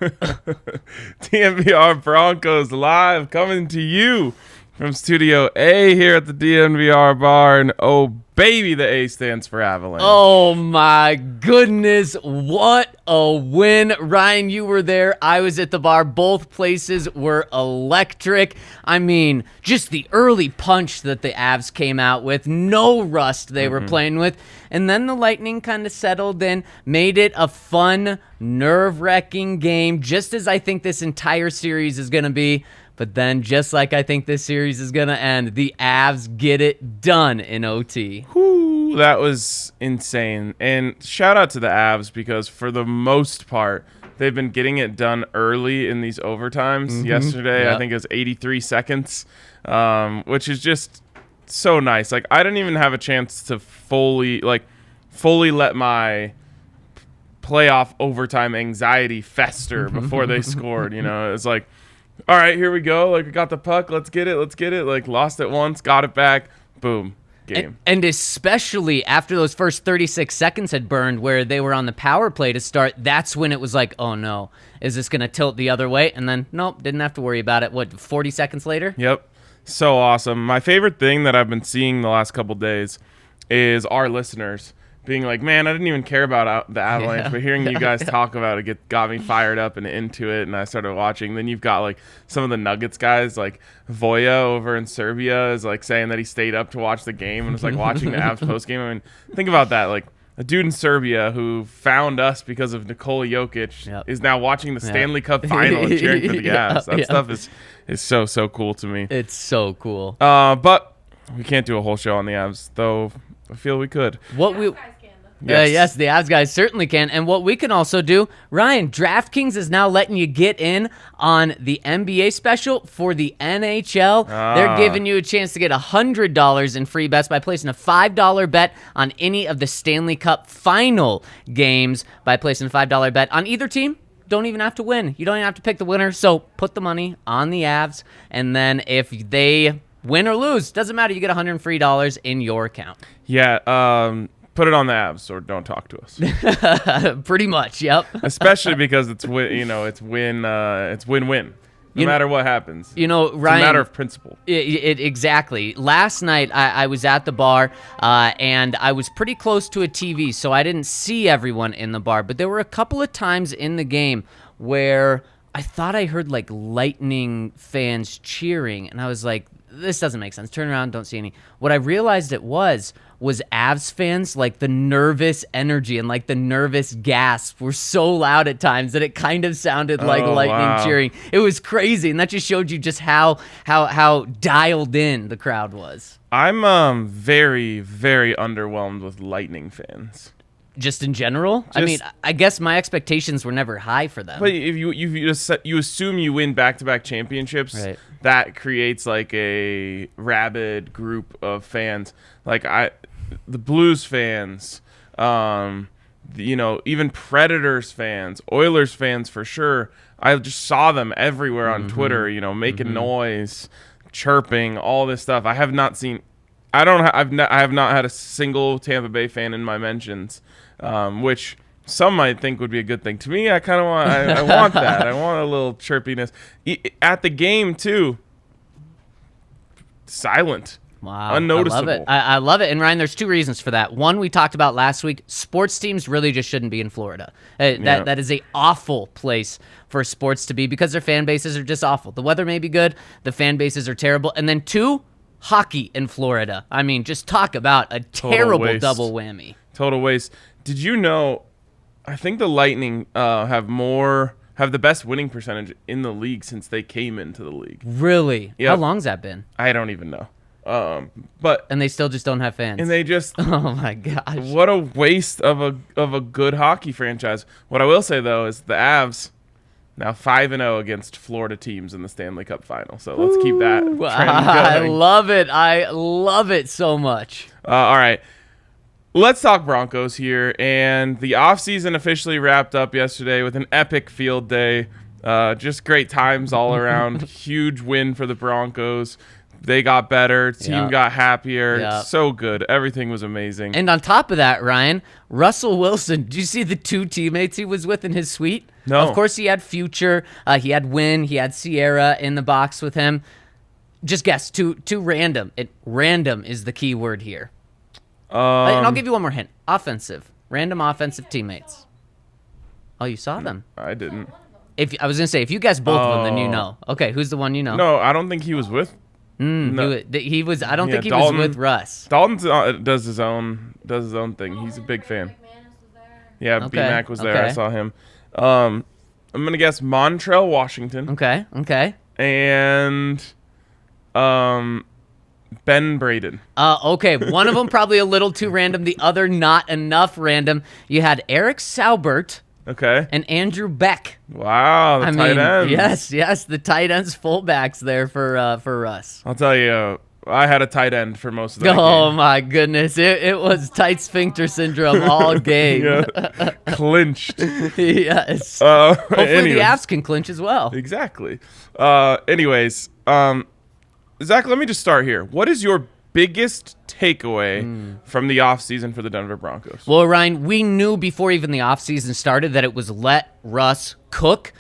DNVR Broncos live coming to you from Studio A here at the DNVR bar. And oh, baby, the A stands for Avalanche. Oh, my goodness. What a win. Ryan, you were there. I was at the bar. Both places were electric. I mean, just the early punch that the Avs came out with. No rust they were playing with. And then the Lightning kind of settled in, made it a fun, nerve-wracking game, just as I think this entire series is going to be. But then, just like I think this series is going to end, the Avs get it done in OT. Whew, that was insane. And shout out to the Avs because for the most part, they've been getting it done early in these overtimes. Yesterday, I think it was 83 seconds, which is just so nice. Like, I didn't even have a chance to fully let my playoff overtime anxiety fester before they scored. You know, it's like, all right, here we go. Like, we got the puck. Let's get it. Like, lost it once, got it back. Boom. Game. And especially after those first 36 seconds had burned where they were on the power play to start, that's when it was like, oh, no. Is this going to tilt the other way? And then, nope, didn't have to worry about it. What, 40 seconds later? Yep. So awesome. My favorite thing that I've been seeing the last couple days is our listeners being like, man, I didn't even care about the Avalanche, but hearing you guys talk about it got me fired up and into it, and I started watching. Then you've got like some of the Nuggets guys, like Voya over in Serbia is like saying that he stayed up to watch the game and was like watching the Avs post game. I mean, think about that. Like a dude in Serbia who found us because of Nikola Jokic is now watching the Stanley Cup final and cheering for the Avs. That stuff is so cool to me. It's so cool. But we can't do a whole show on the Avs, though I feel we could. Yes, the Avs guys certainly can. And what we can also do, Ryan, DraftKings is now letting you get in on the NBA special for the NHL. They're giving you a chance to get $100 in free bets by placing a $5 bet on any of the Stanley Cup final games by placing a $5 bet on either team. Don't even have to win. You don't even have to pick the winner. So put the money on the Avs, and then if they win or lose, doesn't matter. You get $100 free in your account. Yeah, put it on the Avs or don't talk to us. Pretty much, yep. Especially because it's win-win. No matter what happens. You know, Ryan, it's a matter of principle. Exactly. Last night, I was at the bar, and I was pretty close to a TV, so I didn't see everyone in the bar. But there were a couple of times in the game where I thought I heard, like, Lightning fans cheering, and I was like, this doesn't make sense. Turn around, don't see any. What I realized it was Avs fans, like the nervous energy and like the nervous gasp were so loud at times that it kind of sounded like Lightning cheering. It was crazy, and that just showed you just how dialed in the crowd was. I'm very, very underwhelmed with Lightning fans. Just in general? I mean, I guess my expectations were never high for them. But if you assume you win back-to-back championships, right, that creates like a rabid group of fans. Like the Blues fans, even Predators fans, Oilers fans for sure. I just saw them everywhere on Twitter, making noise, chirping, all this stuff. I have not seen. I have not had a single Tampa Bay fan in my mentions, which some might think would be a good thing. To me, I kind of want. I want that. I want a little chirpiness at the game too. Silent. Wow. Unnoticeable. I love it. And Ryan, there's two reasons for that. One, we talked about last week. Sports teams really just shouldn't be in Florida. That is a awful place for sports to be because their fan bases are just awful. The weather may be good, the fan bases are terrible. And then two, hockey in Florida. I mean, just talk about a terrible double whammy. Total waste. Did you know? I think the Lightning have the best winning percentage in the league since they came into the league. Really? Yep. How long's that been? I don't even know. And they still just don't have fans. And they just oh my gosh. What a waste of a good hockey franchise. What I will say though is the Avs now 5-0 against Florida teams in the Stanley Cup final. So let's keep that trend going. I love it. I love it so much. All right. Let's talk Broncos here. And the offseason officially wrapped up yesterday with an epic field day. Just great times all around. Huge win for the Broncos. They got better. Team got happier. Yep. So good. Everything was amazing. And on top of that, Ryan, Russell Wilson, did you see the 2 teammates he was with in his suite? No. Of course, he had Future. He had Win. He had Sierra in the box with him. Just guess. Two random. Random is the key word here. And I'll give you one more hint. Offensive. Random offensive teammates. Oh, you saw them. I didn't. I was going to say, if you guess both of them, then you know. Okay, who's the one you know? No, I don't think he was with. No. He was. I don't think he was with Russ. Dalton does his own thing. He's a big fan. Yeah, Okay, B-Mac was there. okay. I saw him. I'm gonna guess Montrell Washington. Okay. And Ben Braden. Okay, one of them probably a little too random. The other not enough random. You had Eric Saubert. Okay. And Andrew Beck. Wow, the tight ends. Yes, the tight ends, fullbacks there for Russ. I'll tell you, I had a tight end for most of that Oh game. my goodness, it was tight sphincter syndrome all game. Yeah. Clinched. Yes. Hopefully anyways. the Avs can clinch as well. Exactly. Anyways, Zach, let me just start here. What is your biggest takeaway from the offseason for the Denver Broncos? Well, Ryan, we knew before even the offseason started that it was let Russ cook.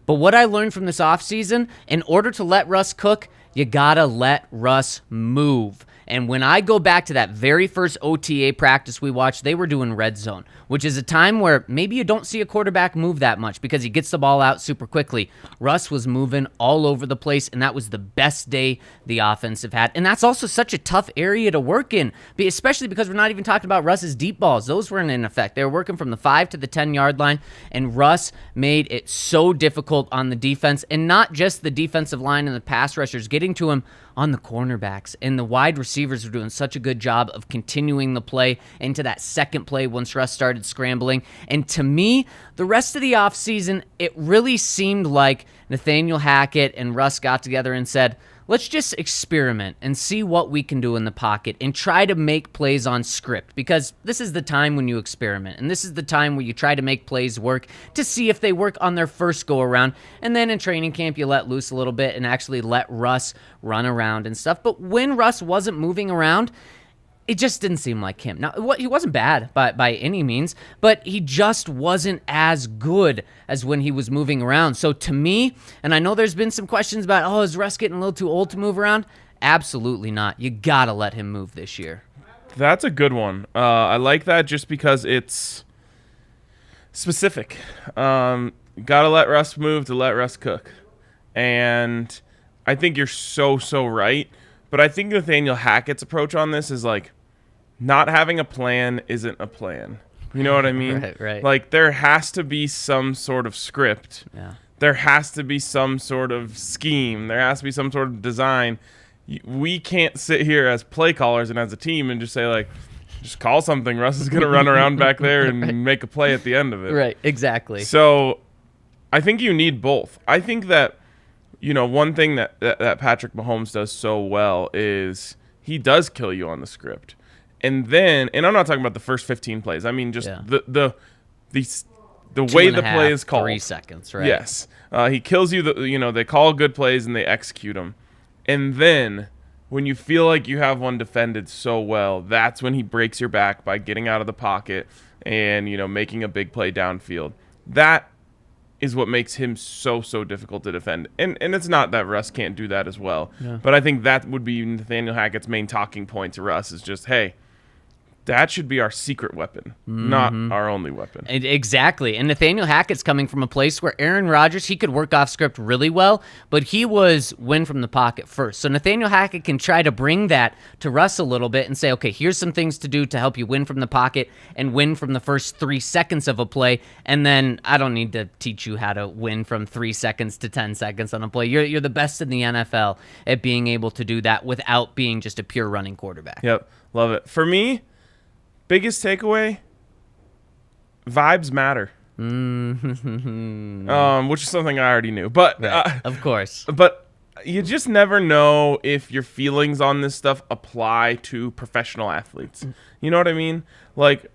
But what I learned from this offseason, in order to let Russ cook, you got to let Russ move. And when I go back to that very first OTA practice we watched, they were doing red zone, which is a time where maybe you don't see a quarterback move that much because he gets the ball out super quickly. Russ was moving all over the place, and that was the best day the offensive had. And that's also such a tough area to work in, especially because we're not even talking about Russ's deep balls. Those weren't in effect. They were working from the 5 to the 10-yard line, and Russ made it so difficult on the defense, and not just the defensive line and the pass rushers, getting to him on the cornerbacks, and the wide receivers were doing such a good job of continuing the play into that second play once Russ started scrambling. And to me, the rest of the offseason, it really seemed like Nathaniel Hackett and Russ got together and said, let's just experiment and see what we can do in the pocket and try to make plays on script, because this is the time when you experiment, and this is the time where you try to make plays work to see if they work on their first go around. And then in training camp, you let loose a little bit and actually let Russ run around and stuff. But when Russ wasn't moving around, it just didn't seem like him. Now, he wasn't bad by any means, but he just wasn't as good as when he was moving around. So to me, and I know there's been some questions about, is Russ getting a little too old to move around? Absolutely not. You got to let him move this year. That's a good one. I like that just because it's specific. Got to let Russ move to let Russ cook. And I think you're so right. But I think Nathaniel Hackett's approach on this is like, not having a plan isn't a plan. You know what I mean? Right. Like, there has to be some sort of script. Yeah. There has to be some sort of scheme. There has to be some sort of design. We can't sit here as play callers and as a team and just say, like, just call something. Russ is going to run around back there and make a play at the end of it. Right, exactly. So I think you need both. I think that, one thing that Patrick Mahomes does so well is he does kill you on the script. And then, and I'm not talking about the first 15 plays. I mean, just the way the play is called. 3 seconds, right? Yes. He kills you. They call good plays and they execute them. And then when you feel like you have one defended so well, that's when he breaks your back by getting out of the pocket and, making a big play downfield. That is what makes him so difficult to defend. And it's not that Russ can't do that as well. Yeah. But I think that would be Nathaniel Hackett's main talking point to Russ is just, hey, that should be our secret weapon, not our only weapon. Exactly. And Nathaniel Hackett's coming from a place where Aaron Rodgers, he could work off script really well, but he was win from the pocket first. So Nathaniel Hackett can try to bring that to Russ a little bit and say, okay, here's some things to do to help you win from the pocket and win from the first 3 seconds of a play. And then I don't need to teach you how to win from 3 seconds to 10 seconds on a play. You're the best in the NFL at being able to do that without being just a pure running quarterback. Yep. Love it. For me, biggest takeaway, vibes matter. Which is something I already knew. But right. Of course. But you just never know if your feelings on this stuff apply to professional athletes. You know what I mean? Like,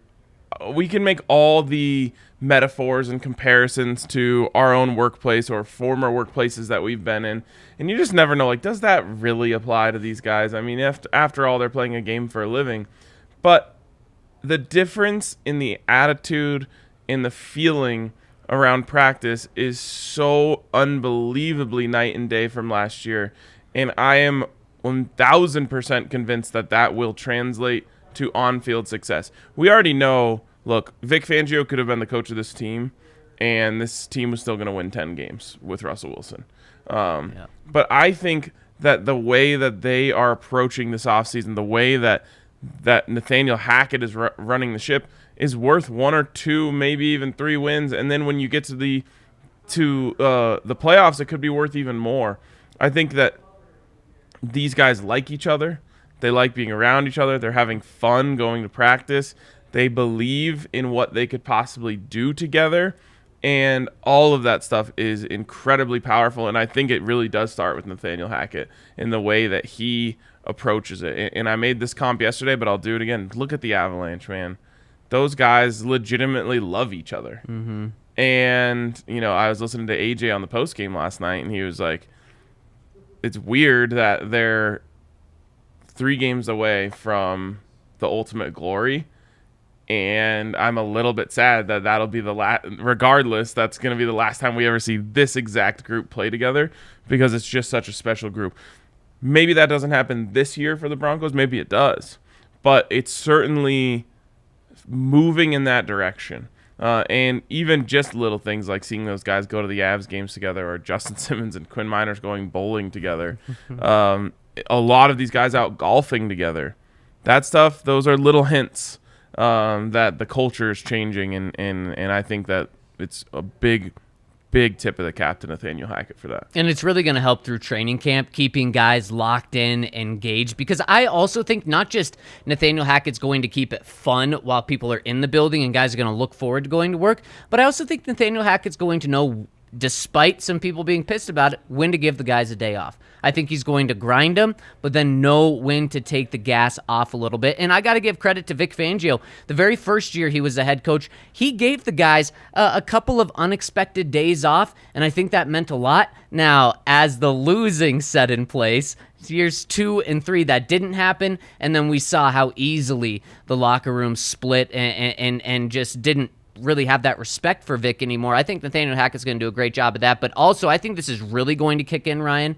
we can make all the metaphors and comparisons to our own workplace or former workplaces that we've been in, and you just never know, like, does that really apply to these guys? I mean, after all, they're playing a game for a living. But the difference in the attitude and the feeling around practice is so unbelievably night and day from last year, and I am 1,000% convinced that will translate to on-field success. We already know, look, Vic Fangio could have been the coach of this team, and this team was still going to win 10 games with Russell Wilson. But I think that the way that they are approaching this offseason, the way that Nathaniel Hackett is running the ship, is worth 1 or 2, maybe even 3 wins. And then when you get to the playoffs, it could be worth even more. I think that these guys like each other. They like being around each other. They're having fun going to practice. They believe in what they could possibly do together. And all of that stuff is incredibly powerful. And I think it really does start with Nathaniel Hackett in the way that he approaches it. And I made this comp yesterday, but I'll do it again. Look at the Avalanche, man. Those guys legitimately love each other. Mm-hmm. And, I was listening to AJ on the postgame last night, and he was like, it's weird that they're 3 games away from the ultimate glory, and I'm a little bit sad that that'll be the last. Regardless, that's going to be the last time we ever see this exact group play together, because it's just such a special group. Maybe that doesn't happen this year for the Broncos. Maybe it does, but it's certainly moving in that direction. And even just little things like seeing those guys go to the Avs games together, or Justin Simmons and Quinn Miners going bowling together. A lot of these guys out golfing together. That stuff, those are little hints that the culture is changing, and I think that it's a big tip of the cap to Nathaniel Hackett for that. And it's really going to help through training camp, keeping guys locked in, engaged, because I also think not just Nathaniel Hackett's going to keep it fun while people are in the building and guys are going to look forward to going to work, but I also think Nathaniel Hackett's going to know, despite some people being pissed about it, when to give the guys a day off. I think he's going to grind them, but then know when to take the gas off a little bit. And I got to give credit to Vic Fangio. The very first year he was the head coach, he gave the guys a couple of unexpected days off, and I think that meant a lot. Now, as the losing set in place, years 2 and 3, that didn't happen, and then we saw how easily the locker room split and just didn't really have that respect for Vic anymore. I think Nathaniel Hackett's going to do a great job of that, but also I think this is really going to kick in, Ryan,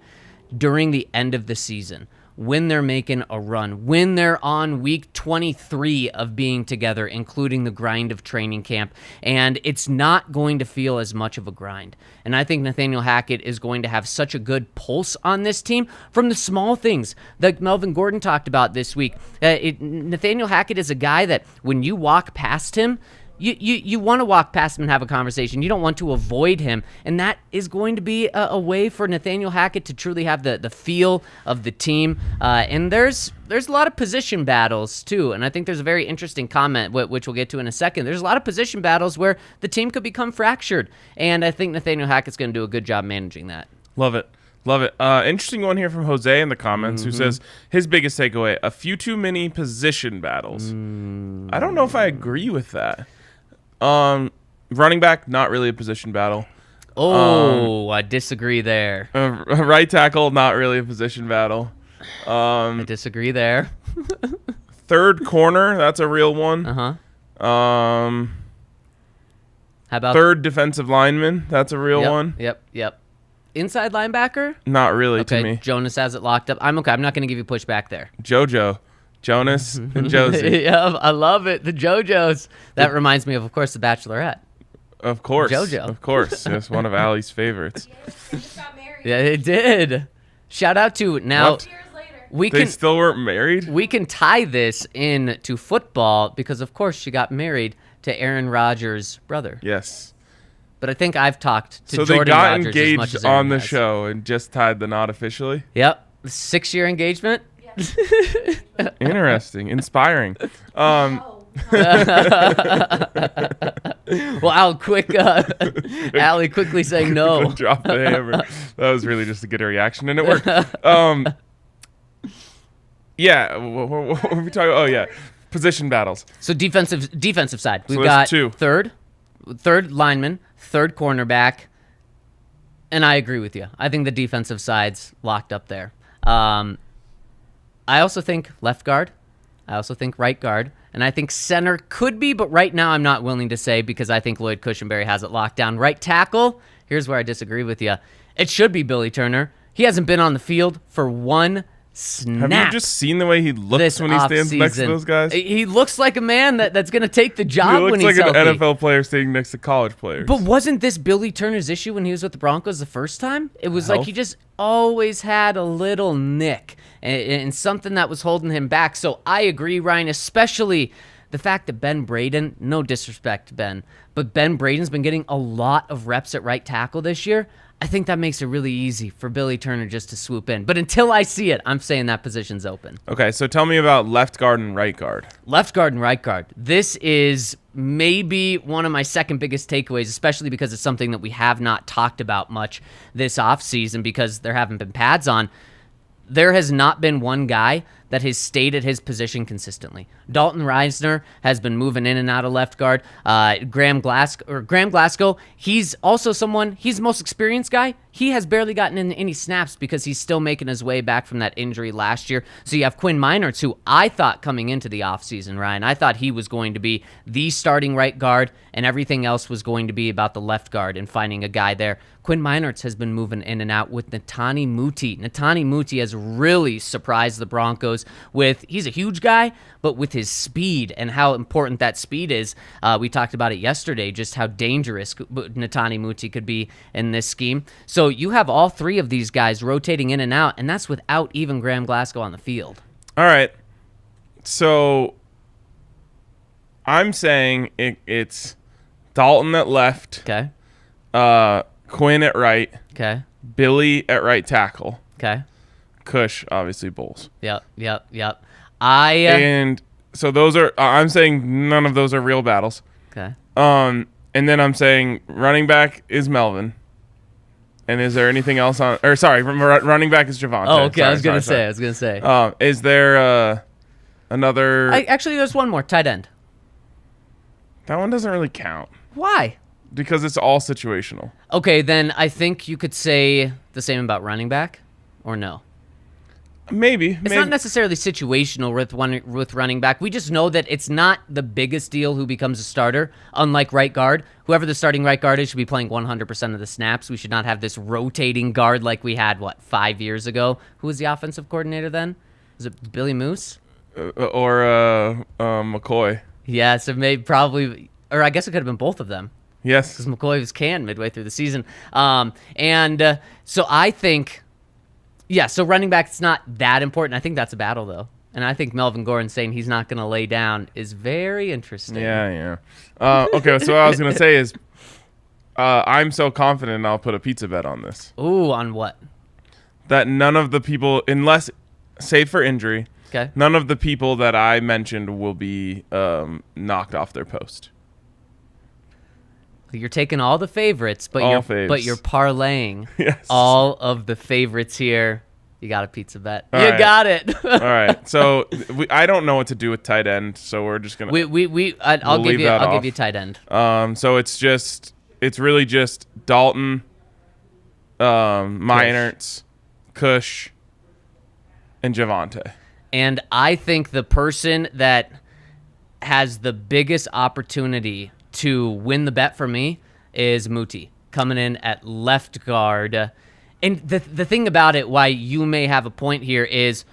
during the end of the season, when they're making a run, when they're on week 23 of being together, including the grind of training camp, and it's not going to feel as much of a grind. And I think Nathaniel Hackett is going to have such a good pulse on this team from the small things that Melvin Gordon talked about this week. Nathaniel Hackett is a guy that when you walk past him, You want to walk past him and have a conversation. You don't want to avoid him. And that is going to be a way for Nathaniel Hackett to truly have the feel of the team. And there's a lot of position battles, too. And I think there's a very interesting comment, which we'll get to in a second. There's a lot of position battles where the team could become fractured. And I think Nathaniel Hackett's going to do a good job managing that. Love it. Love it. Interesting one here from Jose in the comments, who says his biggest takeaway, a few too many position battles. I don't know if I agree with that. Running back, not really a position battle. I disagree there. Right tackle, not really a position battle. I disagree there. Third corner, that's a real one. How about third defensive lineman? That's a real one. Yep. Inside linebacker? Not really to me. Jonas has it locked up. I'm okay. I'm not going to give you pushback there. Jonas and Josie. Yeah, I love it. The JoJos. That reminds me of course, The Bachelorette. Of course. JoJo. Of course. It's one of Allie's favorites. They just got married. Yeah, it did. Shout out to now. What? Years later. They still weren't married? We can tie this in to football because, of course, she got married to Aaron Rodgers' brother. Yes. But I think I've talked to so Jordan Rodgers they got engaged as much as Aaron on the has. show and just tied the knot officially? Yep. 6-year engagement? Yeah. Interesting. Inspiring. Oh. Well, Allie quickly saying no. Drop the hammer. That was really just to get a reaction, and it worked. Yeah. What were we talking about? Oh, yeah. Position battles. So defensive side. We've there's got two. third lineman, third cornerback, and I agree with you. I think the defensive side's locked up there. I also think left guard. I also think right guard. And I think center could be, but right now I'm not willing to say because I think Lloyd Cushenberry has it locked down. Right tackle, here's where I disagree with you. It should be Billy Turner. He hasn't been on the field for one snap. Have you just seen the way he looks when he stands next to those guys? He looks like a man that's going to take the job He looks when he's like an healthy. NFL player standing next to college players. But wasn't this Billy Turner's issue when he was with the Broncos the first time? It was like Health? he just always had a little nick and something that was holding him back. So I agree, Ryan, especially the fact that Ben Braden, no disrespect, Ben, but Ben Braden's been getting a lot of reps at right tackle this year. I think that makes it really easy for Billy Turner just to swoop in. But until I see it, I'm saying that position's open. Okay, so tell me about left guard and right guard. Left guard and right guard. This is maybe one of my second biggest takeaways, especially because it's something that we have not talked about much this offseason because there haven't been pads on. There has not been one guy that has stayed at his position consistently. Dalton Reisner has been moving in and out of left guard. Graham Glasgow, he's also he's the most experienced guy. He has barely gotten in any snaps because he's still making his way back from that injury last year. So you have Quinn Meinerz, who I thought coming into the offseason, Ryan, I thought he was going to be the starting right guard and everything else was going to be about the left guard and finding a guy there. Quinn Meinerz has been moving in and out with Netani Muti. Netani Muti has really surprised the Broncos he's a huge guy, but with his speed and how important that speed is. We talked about it yesterday, just how dangerous Netani Muti could be in this scheme. So you have all three of these guys rotating in and out, and that's without even Graham Glasgow on the field. All right. So I'm saying it's Dalton at left. Okay. Quinn at right. Okay. Billy at right tackle. Okay. Cush, obviously, Bowles. Yep. And so those are, I'm saying none of those are real battles. Okay. And then I'm saying running back is Melvin. And is there anything else on, or sorry, running back is Javonte. Oh, okay. Sorry, I was going to say. Is there another? Actually, there's one more, tight end. That one doesn't really count. Why? Because it's all situational. Okay, then I think you could say the same about running back, or no? Maybe. It's not necessarily situational with running back. We just know that it's not the biggest deal who becomes a starter, unlike right guard. Whoever the starting right guard is should be playing 100% of the snaps. We should not have this rotating guard like we had, 5 years ago? Who was the offensive coordinator then? Was it Billy Moose? Or McCoy. Yeah, so maybe probably, or I guess it could have been both of them. Yes. Because McCoy was canned midway through the season. So I think... Yeah, so running back, it's not that important. I think that's a battle, though. And I think Melvin Gordon saying he's not going to lay down is very interesting. Yeah. Okay, so what I was going to say is I'm so confident I'll put a pizza bet on this. Ooh, on what? That none of the people, unless, save for injury, okay, none of the people that I mentioned will be knocked off their post. You're taking all the favorites, but you're parlaying yes. all of the favorites here. You got a pizza bet. All you right. got it. All right. So I don't know what to do with tight end, so we're just gonna. I'll give you tight end. So it's really just Dalton, Meinerz, Cush, and Javonte. And I think the person that has the biggest opportunity to win the bet for me is Muti coming in at left guard. And the thing about it, why you may have a point here, is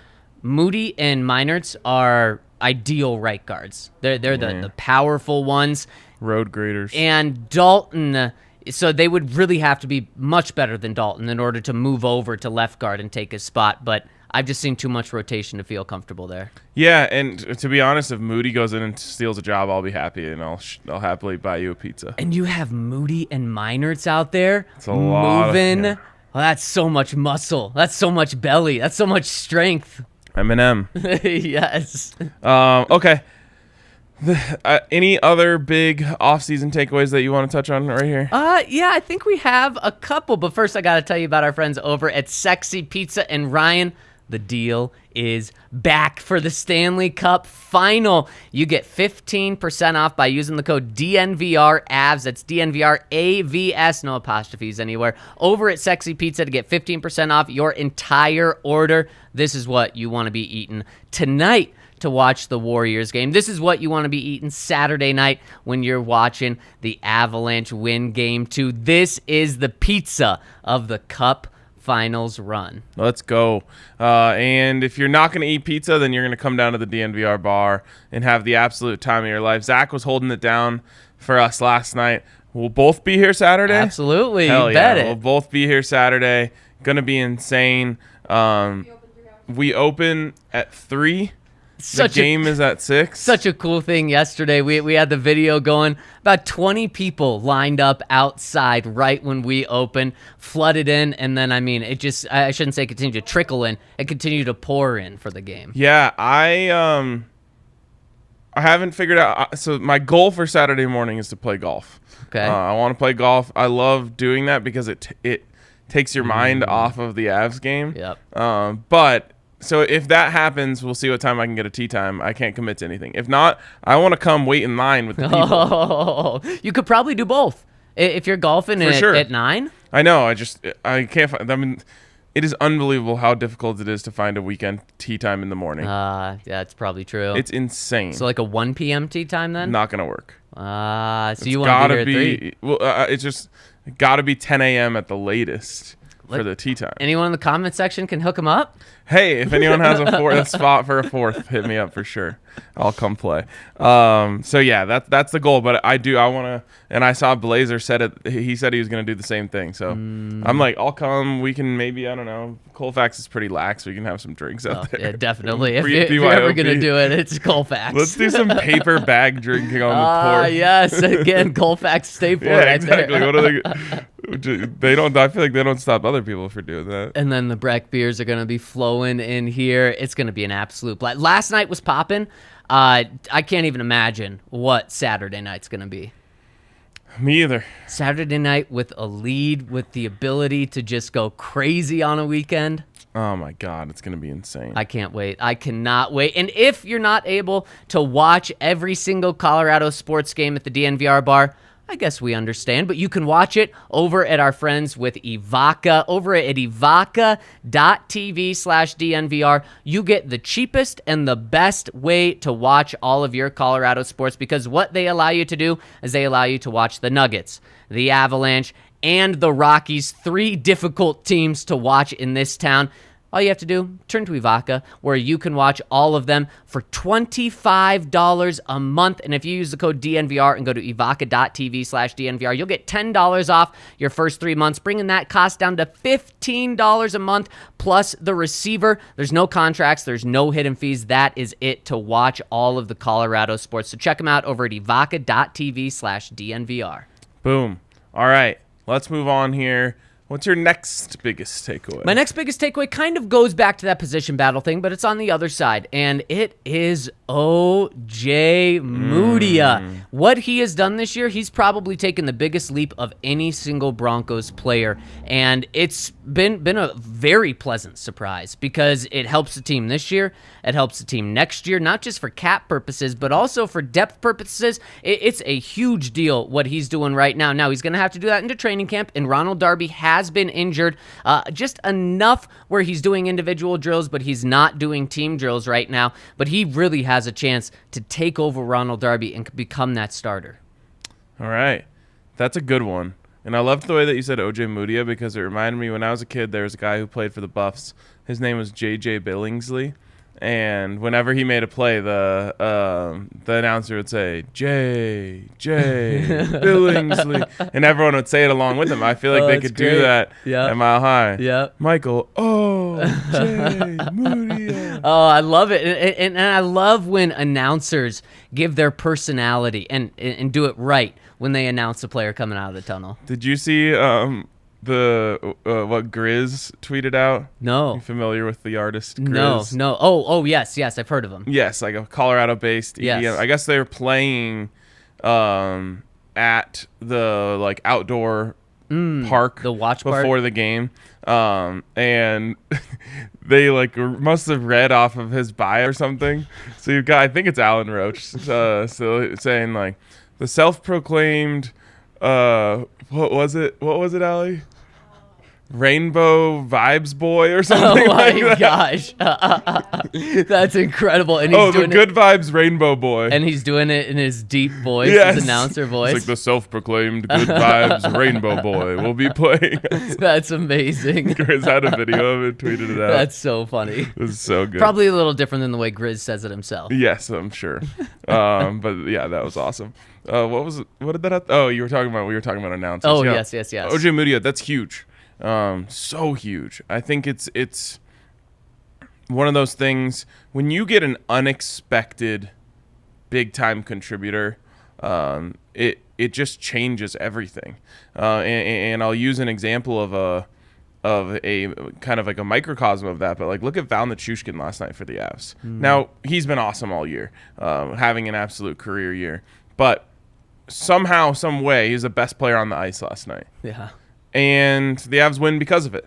Muti and Meinerz are ideal right guards. They're the powerful ones. Road graders. And Dalton, so they would really have to be much better than Dalton in order to move over to left guard and take his spot. But I've just seen too much rotation to feel comfortable there. Yeah, and to be honest, if Moody goes in and steals a job, I'll be happy, and I'll happily buy you a pizza. And you have Muti and Meinerz out there it's a lot moving. Well, that's so much muscle. That's so much belly. That's so much strength. Eminem. Yes. Okay. Any other big off-season takeaways that you want to touch on right here? Yeah, I think we have a couple. But first, I got to tell you about our friends over at Sexy Pizza. And Ryan, the deal is back for the Stanley Cup Final. You get 15% off by using the code DNVRAVS. That's DNVRAVS, no apostrophes anywhere. Over at Sexy Pizza to get 15% off your entire order. This is what you want to be eating tonight to watch the Warriors game. This is what you want to be eating Saturday night when you're watching the Avalanche win Game 2. This is the pizza of the Cup Finals run. Let's go. And if you're not going to eat pizza, then you're going to come down to the DNVR bar and have the absolute time of your life. Zach was holding it down for us last night. We'll both be here Saturday. Absolutely. Hell you bet yeah. it. We'll both be here Saturday. Going to be insane. We open at 3. The game is at 6. Such a cool thing yesterday. We had the video going. About 20 people lined up outside right when we opened, flooded in, and then, it just, I shouldn't say continue to trickle in. It continued to pour in for the game. Yeah, I haven't figured out. So my goal for Saturday morning is to play golf. Okay. I want to play golf. I love doing that because it takes your mind off of the Avs game. Yep. But so if that happens, we'll see what time I can get a tee time. I can't commit to anything. If not, I want to come wait in line with the people. Oh, you could probably do both. If you're golfing at 9. I know. I can't find. It is unbelievable how difficult it is to find a weekend tee time in the morning. Yeah, it's probably true. It's insane. So like a 1 p.m. tee time then? Not gonna work. So you want to be here at 3? Well, it's just got to be 10 a.m. at the latest for the tee time. Anyone in the comment section can hook them up? Hey, if anyone has a spot for a 4th, hit me up for sure. I'll come play. So yeah, that's the goal. But I want to, and I saw Blazer said it. He said he was going to do the same thing. So I'm like, I'll come. We can maybe, I don't know. Colfax is pretty lax. We can have some drinks out there. Yeah, definitely. If you're ever going to do it, it's Colfax. Let's do some paper bag drinking on the port. Yes, again, Colfax staple. Yeah, right exactly. there. What are they don't. I feel like they don't stop other people for doing that. And then the Breck beers are going to be flowing in here. It's going to be an absolute blast. Last night was popping. I can't even imagine what Saturday night's going to be. Me either. Saturday night with a lead, with the ability to just go crazy on a weekend. Oh my God, it's going to be insane. I can't wait. I cannot wait. And if you're not able to watch every single Colorado sports game at the DNVR bar, I guess we understand, but you can watch it over at our friends with Evoca. Over at evoca.tv/DNVR, you get the cheapest and the best way to watch all of your Colorado sports, because what they allow you to do is they allow you to watch the Nuggets, the Avalanche, and the Rockies, 3 difficult teams to watch in this town. All you have to do, turn to Evoca, where you can watch all of them for $25 a month. And if you use the code DNVR and go to evoca.tv/DNVR, you'll get $10 off your first 3 months, bringing that cost down to $15 a month, plus the receiver. There's no contracts. There's no hidden fees. That is it to watch all of the Colorado sports. So check them out over at evoca.tv/DNVR. Boom. All right, let's move on here. What's your next biggest takeaway? My next biggest takeaway kind of goes back to that position battle thing, but it's on the other side, and it is Ojemudia. What he has done this year, he's probably taken the biggest leap of any single Broncos player, and it's been a very pleasant surprise because it helps the team this year, it helps the team next year, not just for cap purposes, but also for depth purposes. It's a huge deal what he's doing right now. Now, he's going to have to do that into training camp, and Ronald Darby has been injured just enough where he's doing individual drills, but he's not doing team drills right now. But he really has a chance to take over Ronald Darby and become that starter. All right. That's a good one. And I loved the way that you said Ojemudia, because it reminded me when I was a kid, there was a guy who played for the Buffs. His name was J.J. Billingsley. And whenever he made a play, the announcer would say, J. Billingsley. And everyone would say it along with him. I feel like they could do that at Mile High. Yeah. Michael, Ojemudia. Oh, I love it. And I love when announcers give their personality and do it right when they announce a player coming out of the tunnel. Did you see what Grizz tweeted out? No. You familiar with the artist Grizz? No. Oh, yes, I've heard of him. Yes, like a Colorado-based EDM. Yes. I guess they were playing at the outdoor park, the watch before park? the game, and they like must have read off of his bio or something. So you've got, I think it's Alan Roach, so saying like the self-proclaimed, what was it, Allie? Rainbow Vibes Boy or something. Oh my like that. gosh, that's incredible! And he's The doing Good Vibes Rainbow Boy. and he's doing it in his deep voice, Yes. his announcer voice. It's like the self-proclaimed Good Vibes Rainbow Boy will be playing. That's amazing. Grizz had a video of it, tweeted it out. That's so funny. It was so good. Probably a little different than the way Grizz says it himself. Yes, I'm sure. But yeah, that was awesome. What was it? What did that have? Oh, we were talking about announcers. Oh, Yeah. yes. Ojemudia, that's huge. So huge. I think it's one of those things when you get an unexpected big time contributor, it just changes everything. And I'll use an example of a kind of like a microcosm of that, but like look at Val Nichushkin last night for the Avs. Now he's been awesome all year, having an absolute career year, but somehow, some way, he's the best player on the ice last night. Yeah. And the Avs win because of it.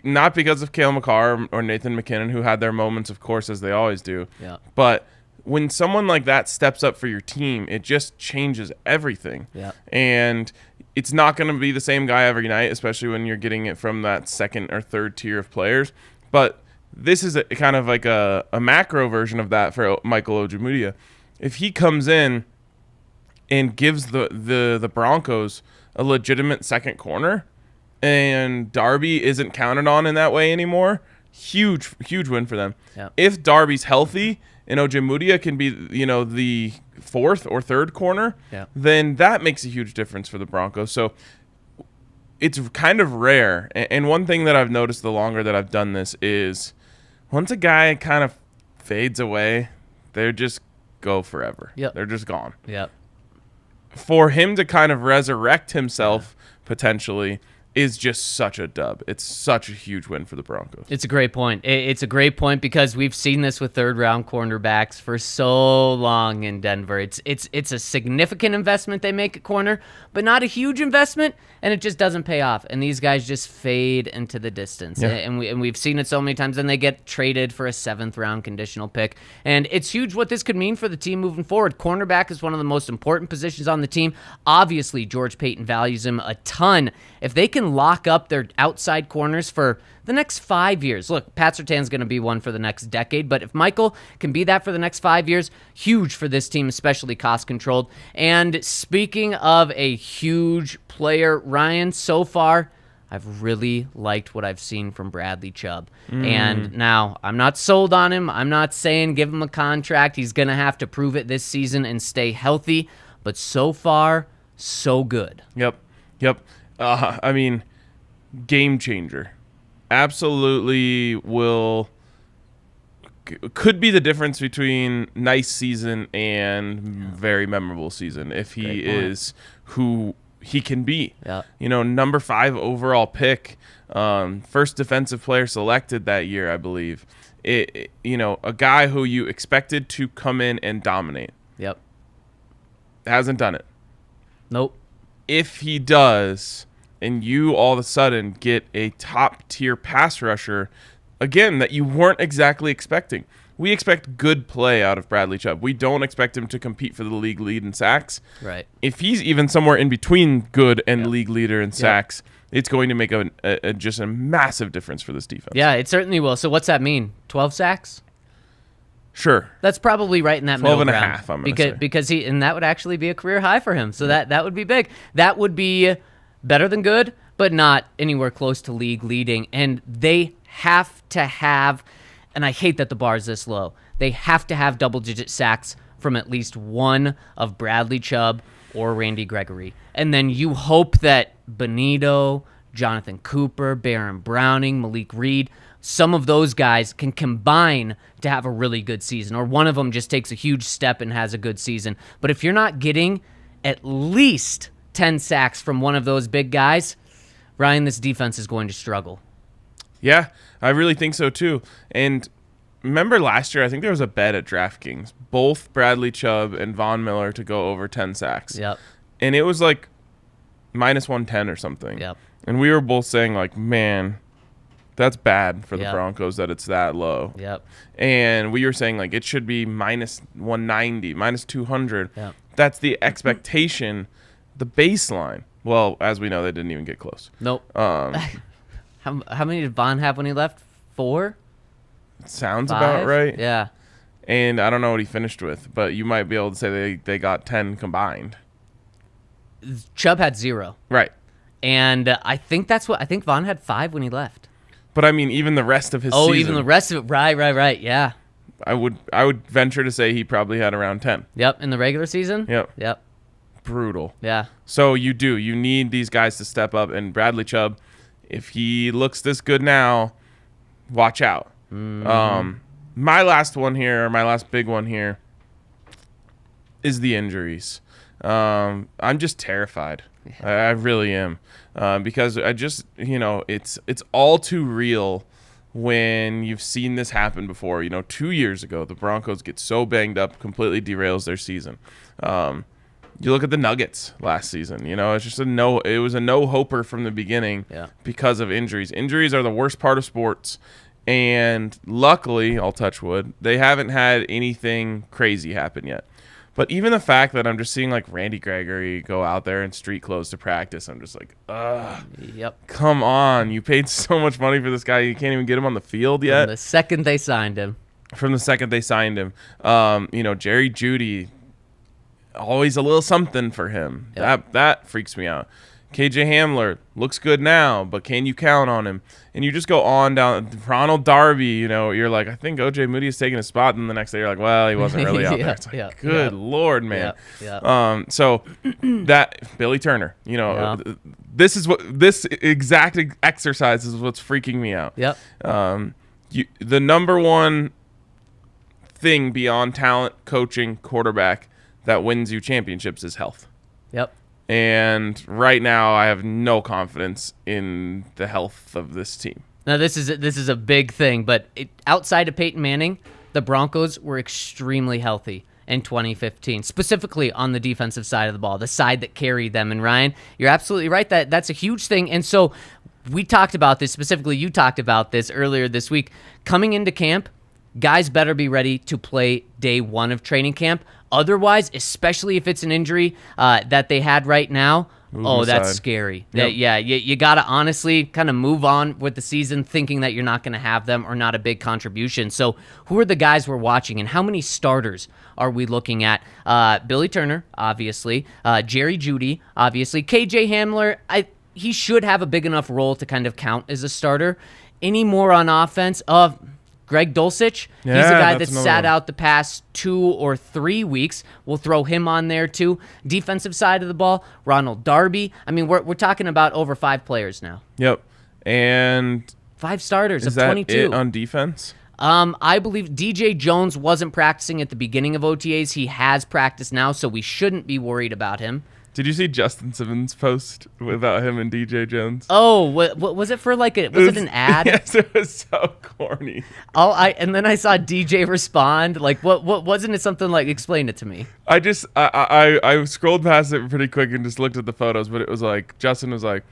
Not because of Cale Makar or Nathan McKinnon, who had their moments, of course, as they always do. Yeah. But when someone like that steps up for your team, it just changes everything. Yeah. And it's not going to be the same guy every night, especially when you're getting it from that second or third tier of players. But this is kind of like a macro version of that for Michael Ojemudia. If he comes in and gives the Broncos a legitimate second corner, and Darby isn't counted on in that way anymore, huge win for them. Yep. If Darby's healthy and Ojemudia can be, the fourth or third corner, Yep. then that makes a huge difference for the Broncos. So it's kind of rare. And one thing that I've noticed the longer that I've done this is once a guy kind of fades away, they just go forever. Yep. They're just gone. Yep. For him to kind of resurrect himself potentially is just such a dub. It's such a huge win for the Broncos. It's a great point. It's a great point because we've seen this with third-round cornerbacks for so long in Denver. It's a significant investment they make at corner, but not a huge investment, and it just doesn't pay off. And these guys just fade into the distance. Yeah. And we've seen it so many times. Then they get traded for a seventh-round conditional pick. And it's huge what this could mean for the team moving forward. Cornerback is one of the most important positions on the team. Obviously, George Payton values him a ton. If they can lock up their outside corners for the next 5 years. Look, Pat Surtain's going to be one for the next decade, but if Michael can be that for the next 5 years, huge for this team, especially cost-controlled. And speaking of a huge player, Ryan, so far, I've really liked what I've seen from Bradley Chubb. And now, I'm not sold on him. I'm not saying give him a contract. He's going to have to prove it this season and stay healthy, but so far, so good. Yep. I mean, game changer. Absolutely could be the difference between nice season and very memorable season if he is who he can be. Yeah. Number 5 overall pick, first defensive player selected that year, I believe. A guy who you expected to come in and dominate. Yep. Hasn't done it. Nope. If he does, and you all of a sudden get a top-tier pass rusher, again, that you weren't exactly expecting. We expect good play out of Bradley Chubb. We don't expect him to compete for the league lead in sacks. Right. If he's even somewhere in between good and league leader in sacks, it's going to make just a massive difference for this defense. Yeah, it certainly will. So what's that mean? 12 sacks? Sure. That's probably right in that 12 middle and a ground. half, I'm going to say. Because and that would actually be a career high for him. So that would be big. That would be better than good, but not anywhere close to league leading. And they have to have, and I hate that the bar is this low, they have to have double-digit sacks from at least one of Bradley Chubb or Randy Gregory. And then you hope that Benito, Jonathan Cooper, Baron Browning, Malik Reed, some of those guys can combine to have a really good season, or one of them just takes a huge step and has a good season. But if you're not getting at least 10 sacks from one of those big guys, Ryan, this defense is going to struggle. Yeah, I really think so too. And remember last year, I think there was a bet at DraftKings, both Bradley Chubb and Von Miller to go over 10 sacks. Yep. And it was like minus 110 or something. Yep. And we were both saying, like, man, that's bad for the Yep. Broncos that it's that low. Yep. And we were saying, like, it should be minus 190, minus 200. Yep. That's the expectation, the baseline. Well, as we know, they didn't even get close. Nope. How many did Von have when he left? 4? Sounds 5? about right. Yeah. And I don't know what he finished with, but you might be able to say they got 10 combined. Chubb had 0. Right. And I think Von had 5 when he left. But I mean, even the rest of his season. Even the rest of it. Right. Yeah. I would venture to say he probably had around 10. Yep. In the regular season? Yep. Brutal. Yeah. So you need these guys to step up. And Bradley Chubb, if he looks this good now, watch out. My last big one here is the injuries. I'm just terrified. I really am. Because I just, it's all too real when you've seen this happen before. 2 years ago, the Broncos get so banged up, completely derails their season. You look at the Nuggets last season, it's just it was a no-hoper from the beginning because of injuries. Injuries are the worst part of sports. And luckily, I'll touch wood, they haven't had anything crazy happen yet. But even the fact that I'm just seeing like Randy Gregory go out there in street clothes to practice, I'm just like, ugh. Yep. Come on. You paid so much money for this guy. You can't even get him on the field yet. From the second they signed him. Jerry Jeudy, always a little something for him. Yep. That freaks me out. KJ Hamler looks good now, but can you count on him? And you just go on down. Ronald Darby, you're like, I think Ojemudia is taking a spot, and the next day you're like, well, he wasn't really out there. It's like, good Lord, man. So that Billy Turner, this exact exercise is what's freaking me out. Yep. The number one thing beyond talent, coaching, quarterback that wins you championships is health. Yep. And right now, I have no confidence in the health of this team. Now, this is a big thing, but outside of Peyton Manning, the Broncos were extremely healthy in 2015, specifically on the defensive side of the ball, the side that carried them. And Ryan, you're absolutely right. That's a huge thing. And so we talked about this, specifically you talked about this earlier this week. Coming into camp, guys better be ready to play day 1 of training camp. Otherwise, especially if it's an injury that they had right now, that's scary. Yep. You got to honestly kind of move on with the season thinking that you're not going to have them or not a big contribution. So who are the guys we're watching and how many starters are we looking at? Billy Turner, obviously. Jerry Jeudy, obviously. KJ Hamler, he should have a big enough role to kind of count as a starter. Any more on offense? Greg Dulcich, he's a guy that sat out the past 2 or 3 weeks. We'll throw him on there too. Defensive side of the ball, Ronald Darby. I mean, we're talking about over 5 players now. Yep. And 5 starters is of 22. Is that it on defense? I believe DJ Jones wasn't practicing at the beginning of OTAs. He has practiced now, so we shouldn't be worried about him. Did you see Justin Simmons' post about him and DJ Jones? Oh, what was it for? Was it an ad? Yes, it was so corny. And then I saw DJ respond. Like, what wasn't it something like? Explain it to me. I scrolled past it pretty quick and just looked at the photos, but it was like Justin was like,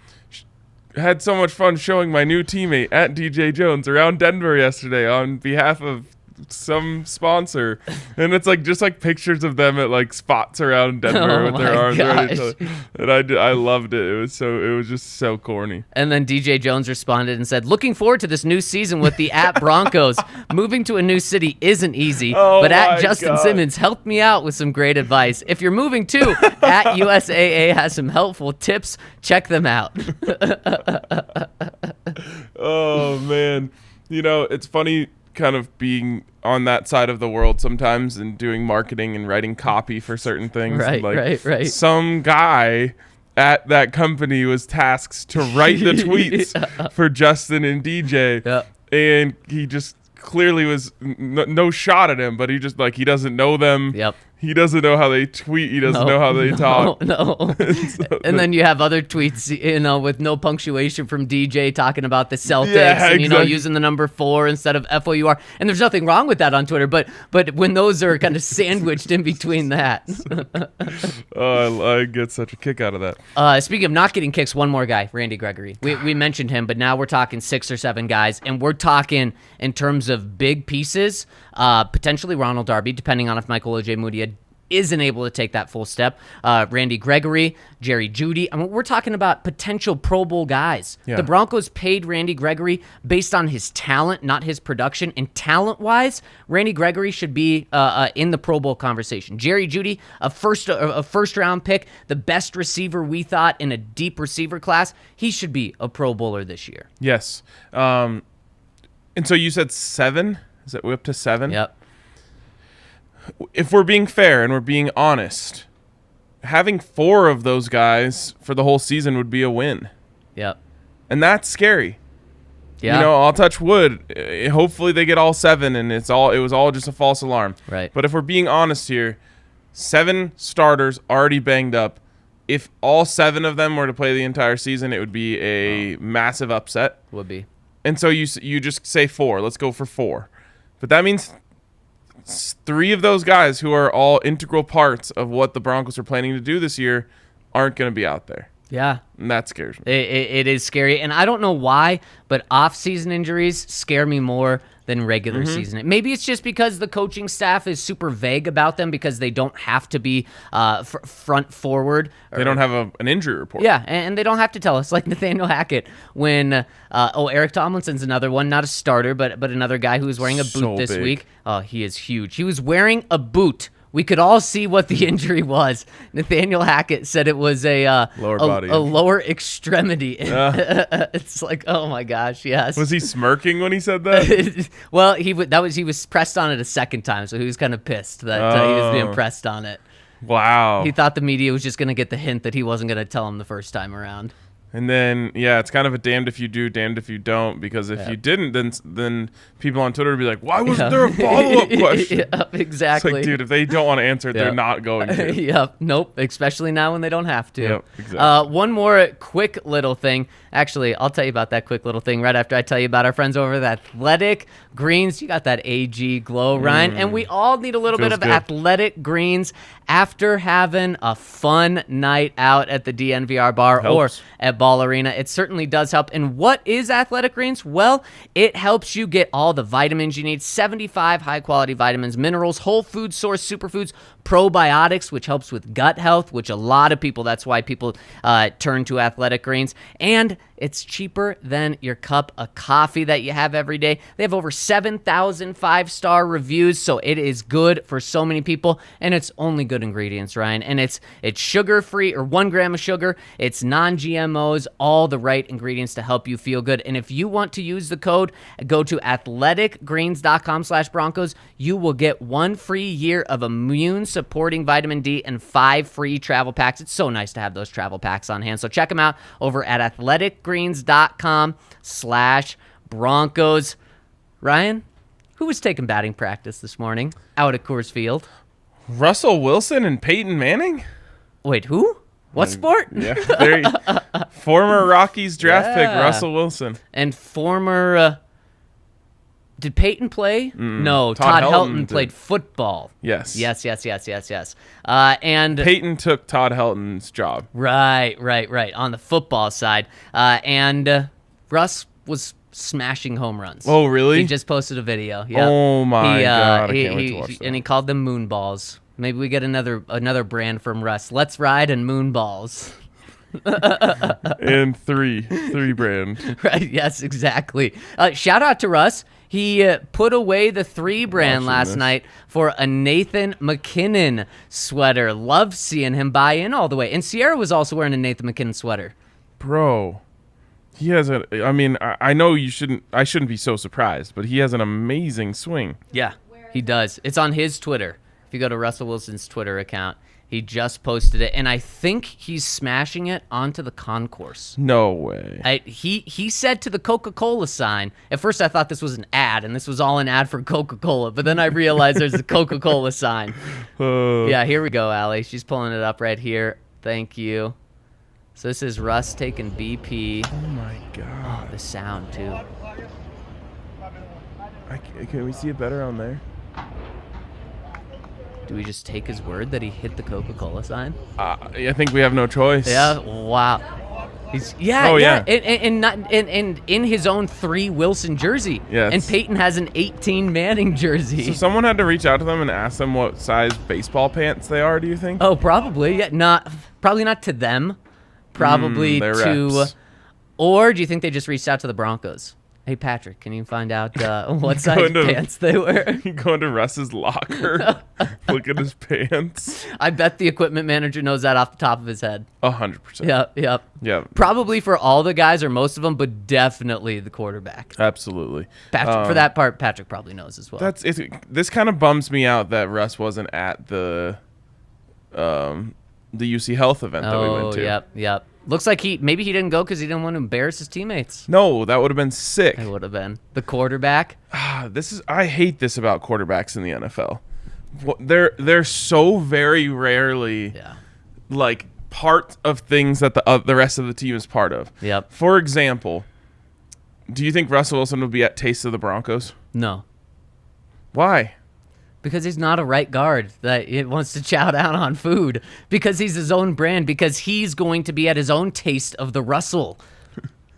had so much fun showing my new teammate at DJ Jones around Denver yesterday on behalf of some sponsor, and it's like just like pictures of them at like spots around Denver with their arms around each other. And I loved it. It was just so corny. And then DJ Jones responded and said, "Looking forward to this new season with the at Broncos. Moving to a new city isn't easy, but at Justin Simmons helped me out with some great advice. If you're moving too, at USAA has some helpful tips. Check them out." Oh man, it's funny kind of being on that side of the world sometimes and doing marketing and writing copy for certain things. Right. Some guy at that company was tasked to write the tweets for Justin and DJ. And he just clearly was no shot at him, but he just he doesn't know them. Yep. He doesn't know how they tweet. He doesn't know how they talk. No. And then you have other tweets, with no punctuation from DJ talking about the Celtics and, exactly. using the number 4 instead of FOUR. And there's nothing wrong with that on Twitter, but when those are kind of sandwiched in between that. I get such a kick out of that. Speaking of not getting kicks, one more guy, Randy Gregory. We mentioned him, but now we're talking 6 or 7 guys, and we're talking in terms of big pieces, potentially Ronald Darby, depending on if Michael Ojemudia isn't able to take that full step. Randy Gregory, Jerry Jeudy. I mean, we're talking about potential Pro Bowl guys. Yeah. The Broncos paid Randy Gregory based on his talent, not his production. And talent-wise, Randy Gregory should be in the Pro Bowl conversation. Jerry Jeudy, a first-round pick, the best receiver we thought in a deep receiver class. He should be a Pro Bowler this year. Yes. And so you said 7? Is that up to 7? Yep. If we're being fair and we're being honest, having 4 of those guys for the whole season would be a win. Yep. And that's scary. Yeah. I'll touch wood. Hopefully they get all 7 and it was all just a false alarm. Right. But if we're being honest here, 7 starters already banged up. If all 7 of them were to play the entire season, it would be a massive upset. Would be. And so you just say 4. Let's go for 4. But that means 3 of those guys who are all integral parts of what the Broncos are planning to do this year aren't going to be out there. Yeah. And that scares me. It is scary. And I don't know why, but off-season injuries scare me more than regular season. Maybe it's just because the coaching staff is super vague about them because they don't have to be front forward. They don't have an injury report. Yeah, and they don't have to tell us, like Nathaniel Hackett when Eric Tomlinson's another one, not a starter, but another guy who was wearing a boot So this big. week. Oh, he is huge. He was wearing a boot. We could all see what the injury was. Nathaniel Hackett said it was a Lower body a injury. lower extremity. It's like, oh my gosh, yes. Was he smirking when he said that? Well, he was pressed on it a second time, so he was kind of pissed that he was being pressed on it. Wow. He thought the media was just going to get the hint that he wasn't going to tell him the first time around. And then, it's kind of a damned if you do, damned if you don't, because if you didn't, then people on Twitter would be like, why wasn't there a follow-up question? Yep, exactly. It's like, dude, if they don't want to answer it, they're not going to. Yep, nope, especially now when they don't have to. Yep, exactly. One more quick little thing. Actually, I'll tell you about that quick little thing right after I tell you about our friends over at Athletic Greens. You got that AG glow, Ryan, and we all need a little bit Feels of good. Athletic Greens after having a fun night out at the DNVR bar Helps. or at Ball Arena. It certainly does help. And what is Athletic Greens? Well, it helps you get all the vitamins you need, 75 high-quality vitamins, minerals, whole food source superfoods, probiotics, which helps with gut health, which a lot of people, that's why people turn to Athletic Greens. And it's cheaper than your cup of coffee that you have every day. They have over 7,000 5-star reviews, so it is good for so many people, and it's only good ingredients, Ryan. And it's sugar-free, or 1 gram of sugar. It's non-GMOs, all the right ingredients to help you feel good. And if you want to use the code, go to athleticgreens.com/Broncos. You will get 1 free year of immune-supporting vitamin D and 5 free travel packs. It's so nice to have those travel packs on hand. So check them out over at athleticgreens.com/Broncos. Ryan, who was taking batting practice this morning out at Coors Field? Russell Wilson and Peyton Manning? Wait, who? What sport? Yeah. Former Rockies draft pick, Russell Wilson. And former... did Peyton play? No, Todd Todd Helton Helton played did. football. Yes. Yes. And Peyton took Todd Helton's job. right. On the football side. And Russ was smashing home runs. Oh, really? He just posted a video. Yep. Oh, my God. I can't wait to watch that. And he called them moon balls. Maybe we get another brand from Russ. Let's ride and moon balls. And three brand. Right, yes, exactly. Shout out to Russ. He put away the 3 brand Watching last this. night for a Nathan McKinnon sweater. Love seeing him buy in all the way. And Sierra was also wearing a Nathan McKinnon sweater. Bro. He has I know I shouldn't be so surprised, but he has an amazing swing. Yeah, he does. It's on his Twitter. If you go to Russell Wilson's Twitter account, he just posted it, and I think he's smashing it onto the concourse. No way. He said to the Coca-Cola sign, at first I thought this was an ad, and this was all an ad for Coca-Cola, but then I realized there's a Coca-Cola sign. Yeah, here we go, Allie. She's pulling it up right here. Thank you. So this is Russ taking BP. Oh, my God. Oh, the sound, too. Can we see it better on there? Do we just take his word that he hit the Coca-Cola sign? I think we have no choice. Yeah, wow. And in his own 3 Wilson jersey. Yes. And Peyton has an 18 Manning jersey. So someone had to reach out to them and ask them what size baseball pants they are, do you think? Oh, probably. Yeah, probably not to them. Probably their to reps. Or do you think they just reached out to the Broncos? Hey, Patrick, can you find out what size pants they wear? You go into Russ's locker, look at his pants. I bet the equipment manager knows that off the top of his head. 100%. Yeah. Probably for all the guys or most of them, but definitely the quarterback. Absolutely. Patrick, for that part, Patrick probably knows as well. This kind of bums me out that Russ wasn't at the UC Health event that we went to. Yep. Looks like maybe he didn't go because he didn't want to embarrass his teammates. No, that would have been sick. It would have been. The quarterback. I hate this about quarterbacks in the NFL. They're so very rarely like part of things that the rest of the team is part of. Yep. For example, do you think Russell Wilson would be at Taste of the Broncos? No. Why? Because he's not a right guard that wants to chow down on food. Because he's his own brand. Because he's going to be at his own taste of the Russell.